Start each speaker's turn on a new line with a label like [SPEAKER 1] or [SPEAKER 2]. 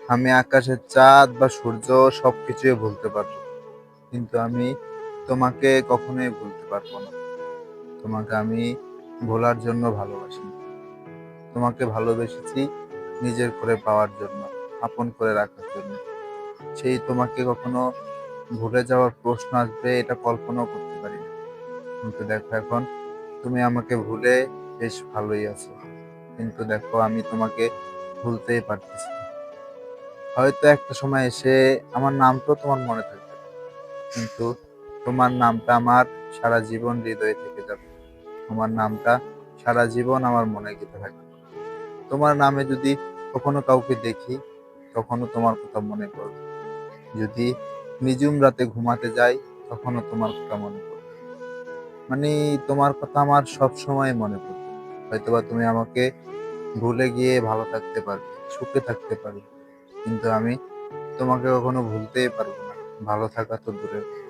[SPEAKER 1] আমি আকাশের চাঁদ বা সূর্য সবকিছুই ভুলতে পারবো। কিন্তু আমি তোমাকে কখনোই ভুলতে পারবো না। তোমাকে আমি ভোলার জন্য ভালোবাসি। তোমাকে ভালোবেসেছি নিজের করে পাওয়ার জন্য, আপন করে রাখার জন্য। সেই তোমাকে কখনো ভুলে যাওয়ার প্রশ্ন আসবে এটা কল্পনাও করতে পারিনি। কিন্তু দেখো এখন তুমি আমাকে ভুলে বেশ ভালোই আছো। কিন্তু দেখো আমি তোমাকে ভুলতেই পারতেছি না। হয়তো একটা সময় এসে আমার নামটাও তোমার মনে থাকবে না। কিন্তু তোমার নামটা আমার সারা জীবন হৃদয়ে থেকে যাবে। তোমার নামটা সারা জীবন আমার মনে গেঁথে থাকবে। তোমার নামে যদি কখনো কাউকে দেখি, তখনও তোমার কথা মনে পড়বে। যদি নিঝুম রাতে ঘুমাতে যাই, তখনও তোমার কথা মনে পড়বে। মানে তোমার কথা আমার সবসময় মনে পড়বে। হয়তোবা তুমি আমাকে ভুলে গিয়ে ভালো থাকতে পারবে, সুখে থাকতে পারবে। কিন্তু আমি তোমাকে কখনো ভুলতেই পারবো না। ভালো থাকা তো দূরে।